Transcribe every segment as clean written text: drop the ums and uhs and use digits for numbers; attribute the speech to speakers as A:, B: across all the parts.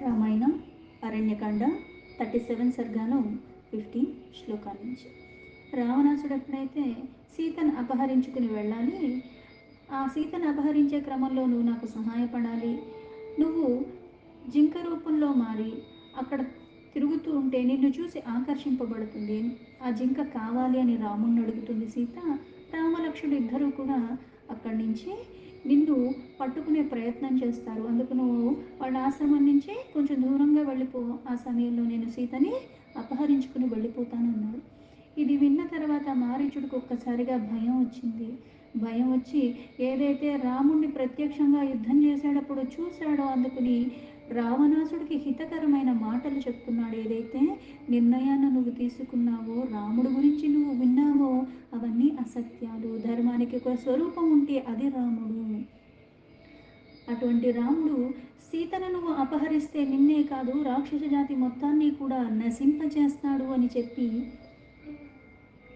A: రామాయణం అరణ్యకాండ 37 సర్గాను 15 శ్లోకాల నుంచి. రావణాసుడు ఎప్పుడైతే సీతను అపహరించుకుని వెళ్ళాలి, ఆ సీతను అపహరించే క్రమంలో నువ్వు నాకు సహాయపడాలి, నువ్వు జింక రూపంలో మారి అక్కడ తిరుగుతూ ఉంటే నిన్ను చూసి ఆకర్షింపబడుతుంది, ఆ జింక కావాలి అని రాముణ్ణి అడుగుతుంది సీత. రామలక్ష్మణుడు ఇద్దరూ కూడా అక్కడి నుంచి నిన్ను పట్టుకునే ప్రయత్నం చేస్తారు. అందుకు నువ్వు వాళ్ళ ఆశ్రమం నుంచి కొంచెం దూరంగా వెళ్ళిపో, ఆ సమయంలో నేను సీతని అపహరించుకుని వెళ్ళిపోతానన్నాడు. ఇది విన్న తర్వాత మారీచుడికి ఒక్కసారిగా భయం వచ్చింది. భయం వచ్చి ఏదైతే రాముణ్ణి ప్రత్యక్షంగా యుద్ధం చేసేటప్పుడు చూశాడో అందుకుని రావణాసుడికి హితకరమైన మాటలు చెప్తున్నాడు. ఏదైతే నిర్ణయాన్ని నువ్వు తీసుకున్నావో, రాముడు గురించి నువ్వు విన్నావో, అవన్నీ అసత్యాలు. ధర్మానికి ఒక స్వరూపం ఉంటే అది రాముడు. అటువంటి రాముడు సీతను నువ్వు అపహరిస్తే నిన్నే కాదు రాక్షస జాతి మొత్తాన్ని కూడా నశింపచేస్తాడు అని చెప్పి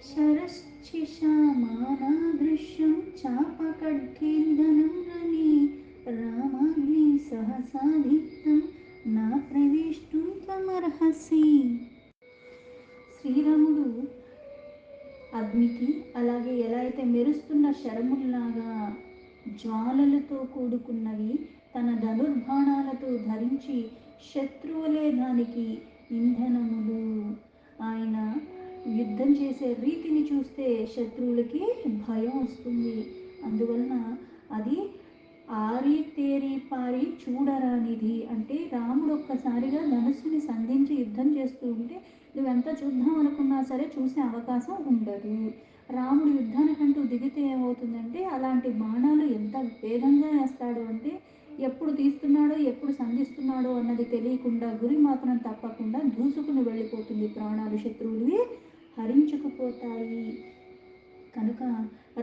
A: శరశ్చిషామానాదృశ్యం చాపఖడ్గేందనం రని రామాగ్ని సహసాధిక్తం నా ప్రవేష్టుం త్వమర్హసి. శ్రీరాముడు అగ్నికి, అలాగే ఎలా అయితే మెరుస్తున్న శరముల్లాగా జ్వాలలతో కూడుకున్నవి తన ధనుర్బాణాలతో ధరించి శత్రువులే దానికి ఇంధనములు. ఆయన యుద్ధం చేసే రీతిని చూస్తే శత్రువులకి భయం వస్తుంది. అందువలన అది ఆరి తేరి పారి చూడరానిది. అంటే రాముడు ఒక్కసారిగా ధనుస్సుని సంధించి యుద్ధం చేస్తూ ఉంటే నువ్వెంత చూద్దాం అనుకున్నా సరే చూసే అవకాశం ఉండదు. రాముడు యుద్ధానికంటూ దిగితే ఏమవుతుందంటే అలాంటి బాణాలు ఎంత వేగంగా వేస్తాడు అంటే ఎప్పుడు తీస్తున్నాడో ఎప్పుడు సంధిస్తున్నాడో అన్నది తెలియకుండా గురి మాత్రం తప్పకుండా దూసుకుని వెళ్ళిపోతుంది. ప్రాణాలు శత్రువులు హరించుకుపోతాయి. కనుక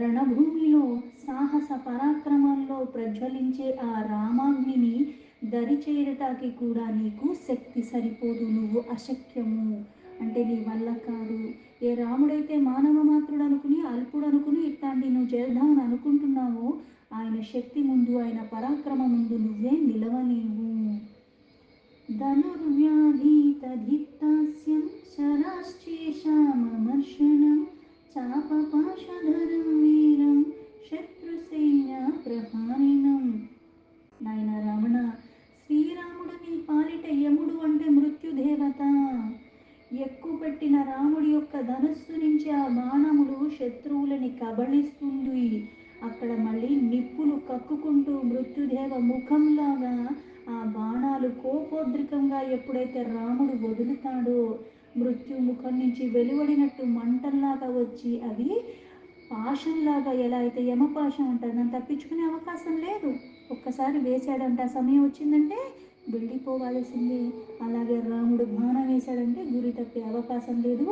A: రణభూమిలో సాహస పరాక్రమాల్లో ప్రజ్వలించే ఆ రామాగ్నిని దరిచేరటానికి కూడా నీకు శక్తి సరిపోదు, నువ్వు అశక్యము. అంటే నీ వల్ల కాదు. ఏ రాముడైతే మానవ మాత్రుడు అనుకుని అల్పుడు అనుకుని ఇట్లాంటి నువ్వు చేద్దామని అనుకుంటున్నావో ఆయన శక్తి ముందు, ఆయన పరాక్రమం ముందు నువ్వే నిలవలేవు. ధనుర్వ్యాధీతధిత్తాస్యం శరాశ్చేషామమర్షణం చాపపాశధరం వీరం శత్రుసైన్య ప్రహారిణం. నాయన రావణ, శ్రీరాముడు నీ పాలిట యముడు అంటే మృత్యుదేవత. ఎక్కుపెట్టిన రాముడి యొక్క ధనుస్సు నుంచి ఆ బాణములు శత్రువులని కబళిస్తుంది. అక్కడ మళ్ళీ నిప్పులు కక్కుకుంటూ మృత్యుదేవ ముఖంలాగా ఆ బాణాలు కోపోద్రికంగా ఎప్పుడైతే రాముడు వదులుతాడో మృత్యుముఖం నుంచి వెలువడినట్టు మంటల్లాగా వచ్చి అవి పాశంలాగా, ఎలా అయితే యమపాశం అంటారు, దాన్ని తప్పించుకునే అవకాశం లేదు. ఒక్కసారి వేశాడంటే ఆ సమయం వచ్చిందంటే వెళ్ళిపోవాల్సిందే. అలాగే రాముడు బాణం వేశాడంటే గురి తప్పే అవకాశం లేదు.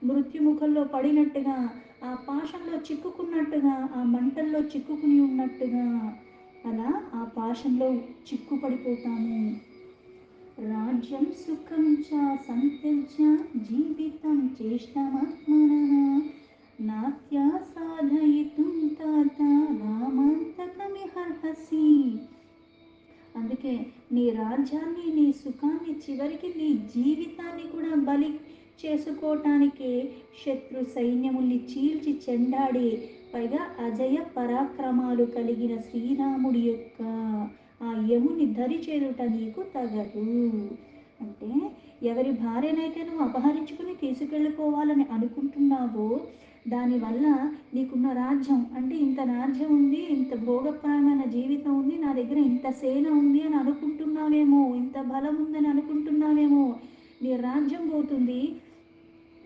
A: మృత్యుముఖంలో పడినట్టుగా, ఆ పాశంలో చిక్కుకున్నట్టుగా, ఆ మంటల్లో చిక్కుకుని ఉన్నట్టుగా అలా ఆ పాశంలో చిక్కుపడిపోతాము. రాజ్యం సుఖం చ సంత్యజ్య జీవితం చేష్టమాత్మనః నాత్య సాధయితుం తాత రామాంతకమిహర్హసి. అందుకే నీ రాజ్యాన్ని, నీ సుఖాన్ని, చివరికి నీ జీవితాన్ని కూడా బలి చేసుకోవటానికే శత్రు సైన్యముల్ని చీల్చి చెండాడి పైగా అజయ పరాక్రమాలు కలిగిన శ్రీరాముడి యొక్క ఆ యముని దరి చేరుట నీకు తగదు. అంటే ఎవరి భార్యనైతే నువ్వు అపహరించుకుని తీసుకెళ్ళిపోవాలని అనుకుంటున్నావో దానివల్ల నీకున్న రాజ్యం, అంటే ఇంత రాజ్యం ఉంది, ఇంత భోగప్రాయమైన జీవితం ఉంది, నా దగ్గర ఇంత సేన ఉంది అని అనుకుంటున్నావేమో, ఇంత బలం ఉందని అనుకుంటున్నావేమో, నీ రాజ్యం పోతుంది,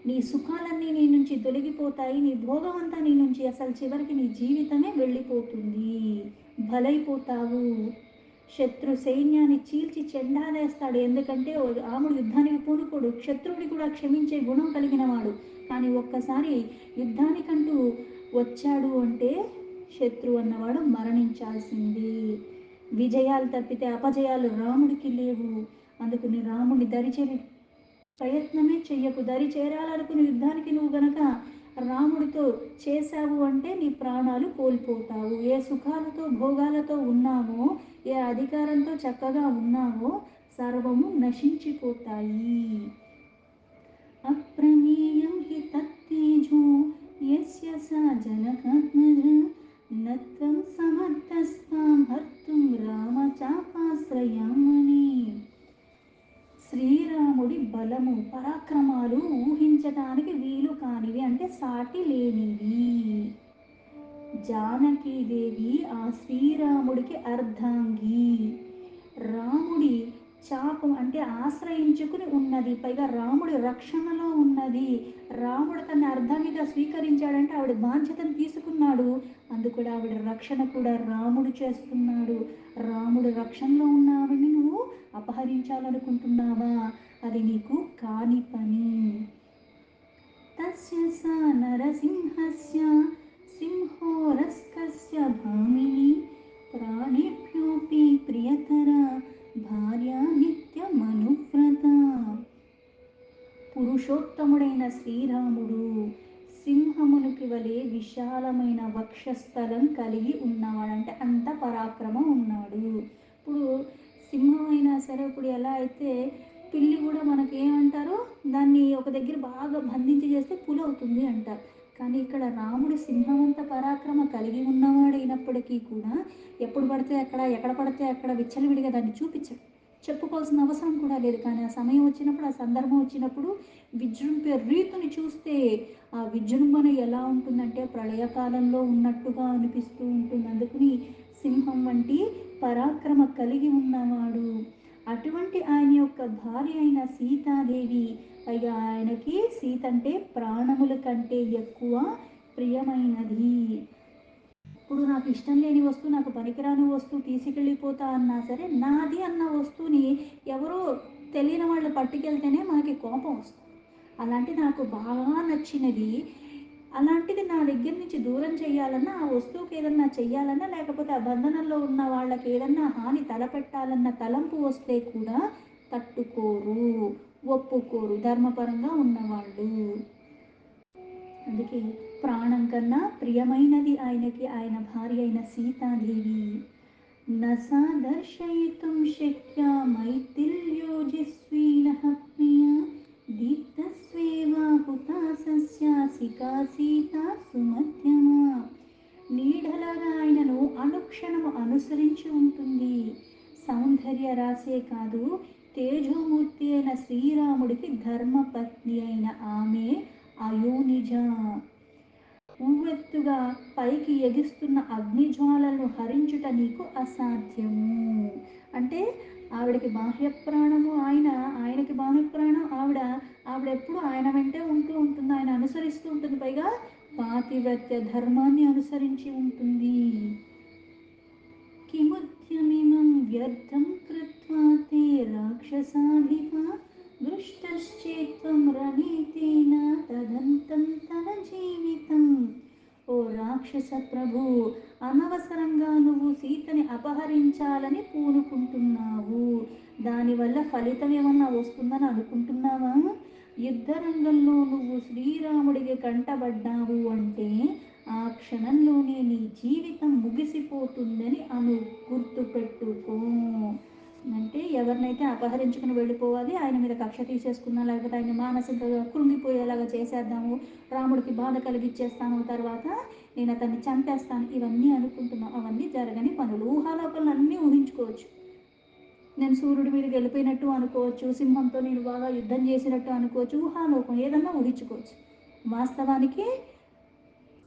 A: నీ సుఖాలన్నీ నీ నుంచి తొలగిపోతాయి, నీ భోగం అంతా నీ నుంచి అసలు చివరికి నీ జీవితమే వెళ్ళిపోతుంది, బలైపోతావు. శత్రు సైన్యాన్ని చీల్చి చెండాలేస్తాడు. ఎందుకంటే రాముడు యుద్ధానికి పూనుకోడు, శత్రువుని కూడా క్షమించే గుణం కలిగిన వాడు. కానీ ఒక్కసారి యుద్ధానికంటూ వచ్చాడు అంటే శత్రువు అన్నవాడు మరణించాల్సింది. విజయాలు తప్పితే అపజయాలు రాముడికి లేవు. అందుకని రాముడిని దరిచేరి ప్రయత్నమే చెయ్యకు. దరి చేరాలనుకుని యుద్ధానికి నువ్వు గనక రాముడితో చేశావు అంటే నీ ప్రాణాలు కోల్పోతావు. ఏ సుఖాలతో భోగాలతో ఉన్నావో, ఏ అధికారంతో చక్కగా ఉన్నావో సర్వము నశించిపోతాయి. అప్రమేయం హి తత్తేజో యస్య స జనకాత్మజ నత్వం సమర్థస్తాం హర్తుం రామచాపాశ్రయామణి. శ్రీరాముడి బలము పరాక్రమాలు ఊహించటానికి వీలు కానివి, అంటే సాటి లేనివి. జానకీదేవి ఆ శ్రీరాముడికి అర్ధాంగి. రాముడి చాపం అంటే ఆశ్రయించుకుని ఉన్నది, పైగా రాముడి రక్షణలో ఉన్నది. రాముడు తన అర్ధాంగిగా స్వీకరించాడంటే ఆవిడ బాధ్యతను తీసుకున్నాడు. అందుకు ఆవిడ రక్షణ కూడా రాముడు చేస్తున్నాడు. రాముడు రక్షణలో ఉన్న ఆవిడని నువ్వు అపహరించాలనుకుంటున్నావా? అది నీకు కాని పని. తస్య సా నరసింహస్య సింహోరస్కస్య భామిని ప్రాణేభ్యోపి ప్రియతర భార్య నిత్యమనువ్రత. పురుషోత్తముడైన శ్రీరాముడు సింహమునికి వలె విశాలమైన వక్షస్థలం కలిగి ఉన్నవాడంటే అంత పరాక్రమం ఉన్నాడు. ఇప్పుడు సింహం అయినా సరే, ఇప్పుడు ఎలా అయితే పిల్లి కూడా మనకి ఏమంటారు, దాన్ని ఒక దగ్గర బాగా బంధించి చేస్తే పులి అవుతుంది అంటారు. కానీ ఇక్కడ రాముడు సింహమంత పరాక్రమ కలిగి ఉన్నవాడైనప్పటికీ కూడా ఎప్పుడు పడితే అక్కడ, ఎక్కడ పడితే అక్కడ విచ్చలవిడిగా దాన్ని చూపించడు. చెప్పుకోవాల్సిన అవసరం కూడా లేదు. కానీ ఆ సమయం వచ్చినప్పుడు, ఆ సందర్భం వచ్చినప్పుడు విజృంభే రీతుని చూస్తే ఆ విజృంభణ ఎలా ఉంటుందంటే ప్రళయకాలంలో ఉన్నట్టుగా అనిపిస్తూ ఉంటుంది. అందుకని సింహం వంటి పరాక్రమ కలిగి ఉన్నవాడు. అటువంటి ఆయన యొక్క భార్య అయిన సీతాదేవి, పైగా ఆయనకి సీత అంటే ప్రాణముల కంటే ఎక్కువ ప్రియమైనది. ఇప్పుడు నాకు ఇష్టం లేని వస్తువు, నాకు పనికిరాని వస్తువు తీసుకెళ్ళిపోతా అన్నా సరే, నాది అన్న వస్తువుని ఎవరో తెలియని వాళ్ళు పట్టుకెళ్తేనే మనకి కోపం వస్తుంది. అలాంటి నాకు బాగా నచ్చినది, అలాంటిది నా దగ్గర నుంచి దూరం చేయాలన్నా, ఆ వస్తువుకి ఏదన్నా చెయ్యాలన్నా, లేకపోతే ఆ బంధనంలో ఉన్న వాళ్ళకి ఏదన్నా హాని తలపెట్టాలన్న తలంపు వస్తే కూడా తట్టుకోరు, ఒప్పుకోరు ధర్మపరంగా ఉన్నవాళ్ళు. అందుకే ప్రాణం కన్నా ప్రియమైనది ఆయనకి ఆయన భార్య అయిన సీతాదేవి. నసా దర్శయితుం శక్య మైథిల్యోజస్వీనః ప్రియ దీప్తస్వేవా హుతాసస్యాసికా సీతా సుమధ్యమా. నీడలాగా ఆయనను అనుక్షణము అనుసరించి ఉంటుంది. సౌందర్య రాసే కాదు, తేజోమూర్తి అయిన శ్రీరాముడికి ధర్మపత్ని అయిన ఆమె అయోనిజ. ఉవ్వెత్తుగా పైకి ఎగిస్తున్న అగ్నిజ్వాలను హరించుట నీకు అసాధ్యము. అంటే ఆవిడకి బాహ్య ప్రాణము ఆయన, ఆయనకి బాహ్య ప్రాణం ఆవిడ. ఆవిడెప్పుడు ఆయన వెంటే ఉంటూ ఉంటుంది, ఆయన అనుసరిస్తూ ఉంటుంది. పైగా పాతివ్రత్య ధర్మాన్ని అనుసరించి ఉంటుంది. కిముద్యమిమం వ్యర్థం కృత్వా తే రాక్షసాధిప దృష్టశ్చేత్వం రణీతేన తదంతం తన జీవితం. ఓ రాక్షస ప్రభు, అనవసరంగా నువ్వు సీతని అపహరించాలని పూనుకుంటున్నావు. దానివల్ల ఫలితం ఏమన్నా వస్తుందని అనుకుంటున్నావా? యుద్ధరంగంలో నువ్వు శ్రీరాముడికి కంటబడ్డావు అంటే ఆ క్షణంలోనే నీ జీవితం ముగిసిపోతుందని గుర్తుపెట్టుకో. అంటే ఎవరినైతే అపహరించుకుని వెళ్ళిపోవాలి, ఆయన మీద కక్ష తీసేసుకున్నా, లేకపోతే ఆయన మానసికంగా కృంగిపోయేలాగా చేసేద్దాము, రాముడికి బాధ కలిగిచ్చేస్తాను, తర్వాత నేను అతన్ని చంపేస్తాను, ఇవన్నీ అనుకుంటున్నాం. అవన్నీ జరగని పనులు. ఊహాలోపల అన్నీ ఊహించుకోవచ్చు. నేను సూర్యుడి మీదకి వెళ్ళిపోయినట్టు అనుకోవచ్చు, సింహంతో నేను బాగా యుద్ధం చేసినట్టు అనుకోవచ్చు, ఊహాలోకం ఏదన్నా ఊహించుకోవచ్చు. వాస్తవానికి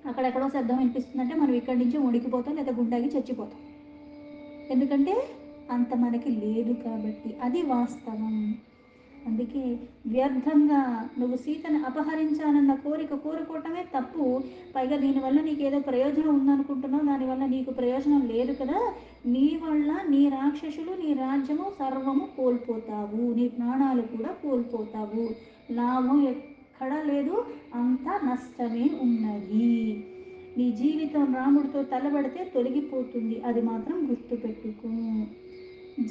A: అక్కడెక్కడో శబ్దం వినిపిస్తుందంటే మనం ఇక్కడి నుంచి వణికిపోతాం, లేదా గుండాగి చచ్చిపోతాం. ఎందుకంటే అంత మనకి లేదు కాబట్టి. అది వాస్తవం. అందుకే వ్యర్థంగా నువ్వు సీతను అపహరించాలన్న కోరుకోవటమే తప్పు. పైగా దీనివల్ల నీకేదో ప్రయోజనం ఉందనుకుంటున్నావు, దానివల్ల నీకు ప్రయోజనం లేదు కదా. నీ వల్ల నీ రాక్షసులు, నీ రాజ్యము సర్వము కోల్పోతావు, నీ ప్రాణాలు కూడా కోల్పోతావు. లాభం ఎక్కడా లేదు, అంతా నష్టమే ఉన్నది. నీ జీవితం రాముడితో తలబడితే తొలగిపోతుంది, అది మాత్రం గుర్తుపెట్టుకో.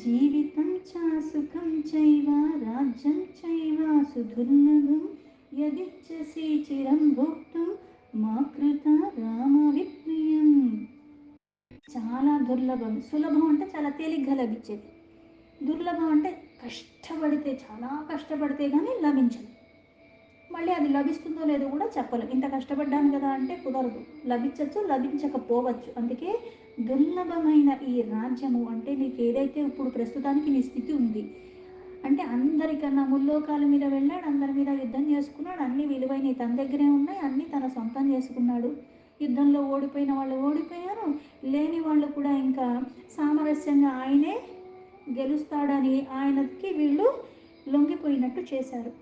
A: జీవితం చ సుఖం చైవ రాజ్యం చైవ సుదుర్లభం యదిచ్చసి చిరం భోక్తుం మా కృత రామ విప్రియం. చాలా దుర్లభం. సులభం అంటే చాలా తేలిగ్గా లభించేది, దుర్లభం అంటే కష్టపడితే, చాలా కష్టపడితే కానీ లభించదు. మళ్ళీ అది లభిస్తుందో లేదో కూడా చెప్పలేం. ఇంత కష్టపడ్డాను కదా అంటే కుదరదు. లభించవచ్చు, లభించకపోవచ్చు. అందుకే దుర్లభమైన ఈ రాజ్యము అంటే నీకు ఏదైతే ఇప్పుడు ప్రస్తుతానికి నీ స్థితి ఉంది అంటే అందరికన్నా ముల్లోకాల మీద వెళ్ళాడు, అందరి మీద యుద్ధం చేసుకున్నాడు, అన్ని విలువైనవి తన దగ్గరే ఉన్నాయి, అన్నీ తన సొంతం చేసుకున్నాడు. యుద్ధంలో ఓడిపోయిన వాళ్ళు ఓడిపోయారు, లేని వాళ్ళు కూడా ఇంకా సామరస్యంగా ఆయనే గెలుస్తాడని ఆయనకి వీళ్ళు లొంగిపోయినట్టు చేశారు.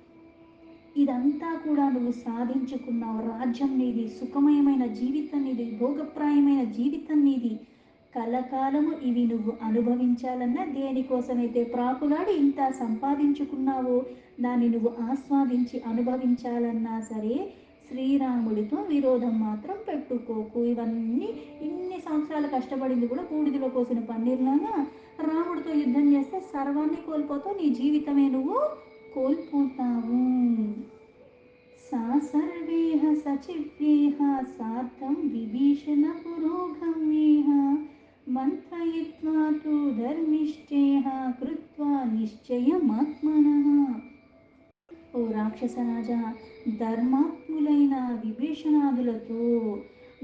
A: ఇదంతా కూడా నువ్వు సాధించుకున్నావు. రాజ్యం నీది, సుఖమయమైన జీవితం నీది, భోగప్రాయమైన జీవితం నీది. కలకాలము ఇవి నువ్వు అనుభవించాలన్నా, దేనికోసమైతే ప్రాకులాడి ఇంత సంపాదించుకున్నావో దాన్ని నువ్వు ఆస్వాదించి అనుభవించాలన్నా సరే శ్రీరాముడితో విరోధం మాత్రం పెట్టుకోకు. ఇవన్నీ ఇన్ని సంవత్సరాలు కష్టపడింది కూడా బూడిదలో కోసిన పన్నీర్లాగా రాముడితో యుద్ధం చేస్తే సర్వాన్ని కోల్పోతావు, నీ జీవితమే నువ్వు కోల్పోతావు. సా సర్వేహ సచివ్యేహ సార్థం విభీషణ పురోగమ్యేహ మంత్రయిత్వా తు ధర్మిష్ఠేహ కృత్వా నిశ్చయమాత్మనః. ఓ రాక్షసరాజా, ధర్మాత్ములైన విభీషణాదులతో,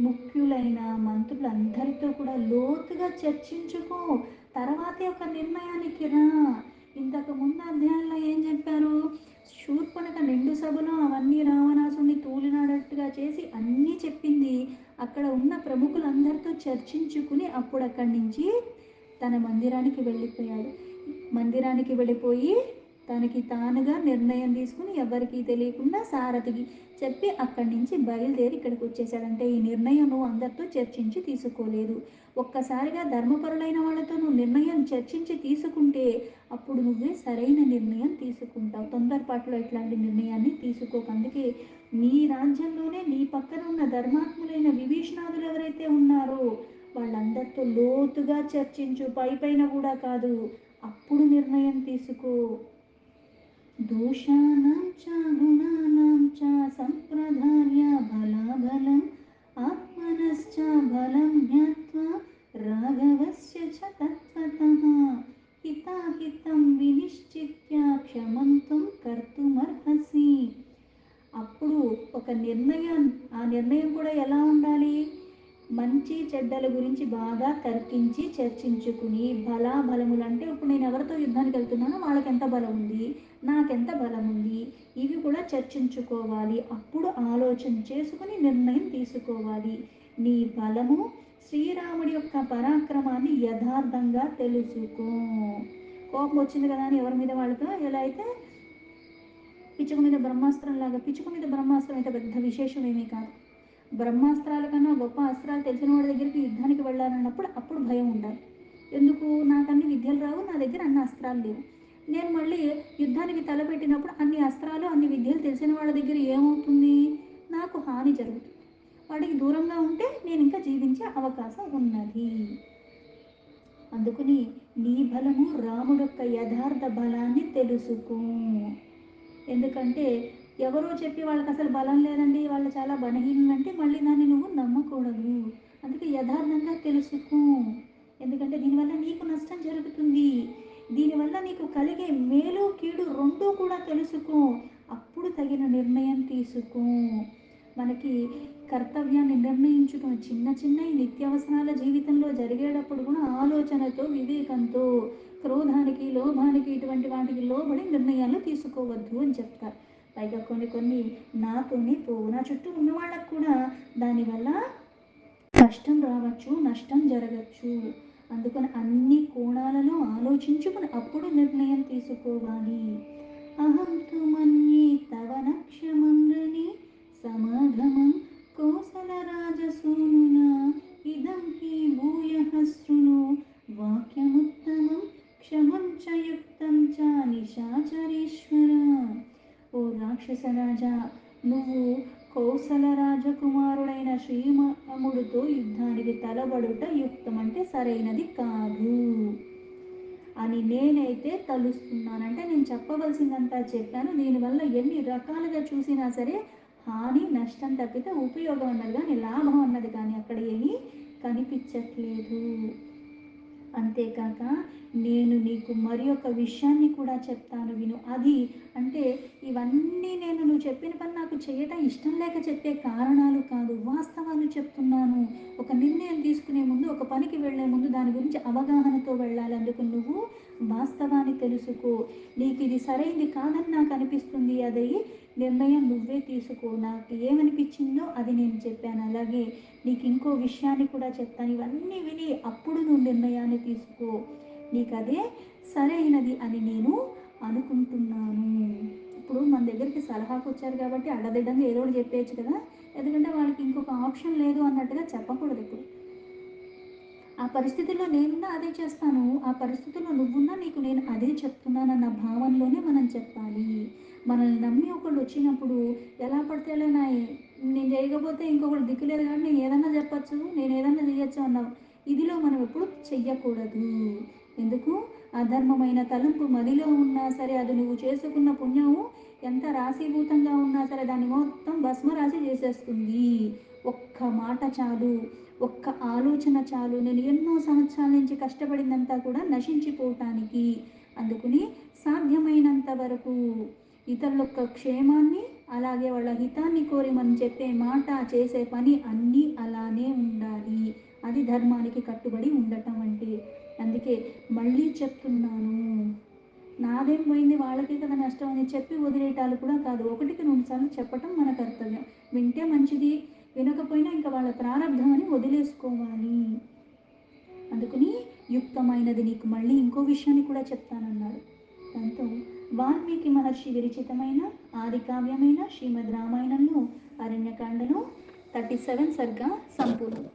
A: ముఖ్యులైన మంత్రులందరితో కూడా లోతుగా చర్చించుకో. తర్వాతే ఒక నిర్ణయానికి రా. ఇంతకు ముందు అధ్యాయంలో ఏం చెప్పారు? శూర్పణఖ నిండు సభలో అవన్నీ రావణాసుని తూలినాడట్టుగా చేసి అన్నీ చెప్పింది. అక్కడ ఉన్న ప్రముఖులందరితో చర్చించుకుని అప్పుడు అక్కడి నుంచి తన మందిరానికి వెళ్ళిపోయాడు. మందిరానికి వెళ్ళిపోయి తనకి తానుగా నిర్ణయం తీసుకుని ఎవరికీ తెలియకుండా సారథికి చెప్పి అక్కడి నుంచి బయలుదేరి ఇక్కడికి వచ్చేసాడంటే ఈ నిర్ణయం నువ్వు అందరితో చర్చించి తీసుకోలేదు. ఒక్కసారిగా ధర్మపరులైన వాళ్ళతో నువ్వు నిర్ణయం చర్చించి తీసుకుంటే అప్పుడు నువ్వే సరైన నిర్ణయం తీసుకుంటావు. తొందరపాటులో ఇట్లాంటి నిర్ణయాన్ని తీసుకోక. అందుకే నీ రాజ్యంలోనే నీ పక్కన ఉన్న ధర్మాత్ములైన విభీషణాదులు ఎవరైతే ఉన్నారో వాళ్ళందరితో లోతుగా చర్చించు, పైపైన కూడా కాదు. అప్పుడు నిర్ణయం తీసుకో. దోషానాం చ గుణానాం చ సంప్రదార్య బలాబలం ఆత్మనశ్చ బలం జ్ఞాత్వా రాఘవస్య చ తత్వతః హితాహితం వినిశ్చిత్య క్షమంతం కర్తుమర్హసి. అప్పుడు ఒక నిర్ణయం, ఆ నిర్ణయం కూడా ఎలా ఉండాలి? మంచి చెడ్డల గురించి బాగా తర్కించి చర్చించుకుని, బలాబలములు అంటే ఇప్పుడు నేను ఎవరితో యుద్ధానికి వెళ్తున్నానో వాళ్ళకి ఎంత బలం ఉంది, నాకెంత బలం ఉంది, ఇవి కూడా చర్చించుకోవాలి. అప్పుడు ఆలోచన చేసుకుని నిర్ణయం తీసుకోవాలి. నీ బలము, శ్రీరాముడి యొక్క పరాక్రమాన్ని యథార్థంగా తెలుసుకో. కోపం వచ్చింది కదా అని ఎవరి మీద వాళ్ళతో ఎలా అయితే పిచ్చుక మీద బ్రహ్మాస్త్రం లాగా, పిచ్చుక మీద బ్రహ్మాస్త్రం అయితే పెద్ద విశేషం ఏమీ కాదు. బ్రహ్మాస్త్రాల కన్నా గొప్ప అస్త్రాలు తెలిసిన వాడి దగ్గరికి యుద్ధానికి వెళ్ళాలన్నప్పుడు అప్పుడు భయం ఉండాలి. ఎందుకు? నాకు అన్ని విద్యలు రావు, నా దగ్గర అన్ని అస్త్రాలు లేవు. నేను మళ్ళీ యుద్ధానికి తలపెట్టినప్పుడు అన్ని అస్త్రాలు అన్ని విద్యలు తెలిసిన వాళ్ళ దగ్గర ఏమవుతుంది? నాకు హాని జరుగుతుంది. వాడికి దూరంగా ఉంటే నేను ఇంకా జీవించే అవకాశం ఉన్నది. అందుకని నీ బలము రాముడొక్క యథార్థ బలాన్ని తెలుసుకో. ఎందుకంటే ఎవరో చెప్పి వాళ్ళకి అసలు బలం లేదండి, వాళ్ళు చాలా బలహీనులు అంటే మళ్ళీ దాన్ని నువ్వు నమ్మకూడదు. అందుకే యథార్థంగా తెలుసుకో. ఎందుకంటే దీనివల్ల నీకు నష్టం జరుగుతుంది. దీనివల్ల నీకు కలిగే మేలు కీడు రెండూ కూడా తెలుసుకో. అప్పుడు తగిన నిర్ణయం తీసుకో. మనకి కర్తవ్యాన్ని నిర్ణయించుకున్న చిన్న చిన్న ఈ నిత్యావసరాల జీవితంలో జరిగేటప్పుడు కూడా ఆలోచనతో, వివేకంతో, క్రోధానికి లోభానికి ఇటువంటి వాటికి లోబడి నిర్ణయాలు తీసుకోవద్దు అని చెప్తారు. పైగా కొన్ని కొన్ని నాతోనే పోవు, నా చుట్టూ ఉన్న వాళ్ళకు కూడా దానివల్ల కష్టం రావచ్చు, నష్టం జరగచ్చు. అందుకని అన్ని కోణాలలో ఆలోచించుకుని అప్పుడు నిర్ణయం తీసుకోవాలి. అహం తు మన్యే తవ నక్షమం రణి సమాగమం కోసలరాజసూనునా ఇదం హి భూయః శృణు వాక్యముత్తమం క్షమం చ యుక్తం చ నిశాచరేశ్వర. ఓ రాక్షసరాజా, నువ్వు కౌసల రాజకుమారుడైన శ్రీరాముడితో యుద్ధానికి తలబడుట యుక్తం అంటే సరైనది కాదు అని నేనైతే తలుస్తున్నానంటే నేను చెప్పవలసిందంతా చెప్పాను. దీనివల్ల ఎన్ని రకాలుగా చూసినా సరే హాని నష్టం తప్పితే ఉపయోగం అన్నది కానీ లాభం అన్నది కానీ అక్కడ ఏమీ కనిపించట్లేదు. అంతేకాక నేను నీకు మరి ఒక విషయాన్ని కూడా చెప్తాను విను. అది అంటే ఇవన్నీ నువ్వు చెప్పిన పని నాకు చేయటం ఇష్టం లేక చెప్పే కారణాలు కాదు, వాస్తవాలు చెప్తున్నాను. ఒక నిర్ణయం తీసుకునే ముందు, ఒక పనికి వెళ్ళే ముందు దాని గురించి అవగాహనతో వెళ్ళాలి. అందుకు నువ్వు వాస్తవాన్ని తెలుసుకో. నీకు ఇది సరైంది కాదని నాకు అనిపిస్తుంది, అది నిర్ణయం నువ్వే తీసుకో. నాకు ఏమనిపించిందో అది నేను చెప్పాను. అలాగే నీకు ఇంకో విషయాన్ని కూడా చెప్తాను. ఇవన్నీ విని అప్పుడు నువ్వు నిర్ణయాన్ని తీసుకో. నీకు అదే సరైనది అని నేను అనుకుంటున్నాను. ఇప్పుడు మన దగ్గరికి సలహాకు వచ్చారు కాబట్టి అడ్డదిడ్డంగా ఏదో ఒకటి చెప్పేయచ్చు కదా. ఎందుకంటే వాళ్ళకి ఇంకొక ఆప్షన్ లేదు అన్నట్టుగా చెప్పకూడదు. ఇప్పుడు ఆ పరిస్థితుల్లో నేనున్నా అదే చేస్తాను, ఆ పరిస్థితుల్లో నువ్వున్నా నీకు నేను అదే చెప్తున్నానన్న భావనలోనే మనం చెప్పాలి. మనల్ని నమ్మి ఒకళ్ళు వచ్చినప్పుడు ఎలా పడితే అలా నేను చేయకపోతే ఇంకొకటి దిక్కులేదు కానీ నేను ఏదన్నా చెప్పచ్చు, నేను ఏదన్నా చేయొచ్చు అన్న ఇదిలో మనం ఎప్పుడు చెయ్యకూడదు. ఎందుకు? అధర్మమైన తలంపు మదిలో ఉన్నా సరే, అది నువ్వు చేసుకున్న పుణ్యము ఎంత రాశీభూతంగా ఉన్నా సరే దాన్ని మొత్తం భస్మరాశి చేసేస్తుంది. ఒక్క మాట చాలు, ఒక్క ఆలోచన చాలు, నేను ఎన్నో సంవత్సరాల నుంచి కష్టపడిందంతా కూడా నశించిపోవటానికి. అందుకని సాధ్యమైనంత వరకు ఇతరుల యొక్క క్షేమాన్ని, అలాగే వాళ్ళ హితాన్ని కోరి మనం చెప్పే మాట, చేసే పని అన్నీ అలానే ఉండాలి. అది ధర్మానికి కట్టుబడి ఉండటం అంటే. అందుకే మళ్ళీ చెప్తున్నాను, నాదేం పోయింది వాళ్ళకే కదా నష్టం అని చెప్పి వదిలేయటాలు కూడా కాదు. ఒకటికి 2 సార్లు చెప్పటం మన కర్తవ్యం. వింటే మంచిది, వినకపోయినా ఇంకా వాళ్ళ ప్రారంభం అని వదిలేసుకోవాలి. అందుకని యుక్తమైనది నీకు మళ్ళీ ఇంకో విషయాన్ని కూడా చెప్తానన్నాడు. దాంతో వాల్మీకి మహర్షి విరచితమైన ఆది కావ్యమైన శ్రీమద్ రామాయణంలో అరణ్యకాండలో 37 సర్గా సంపూర్ణం.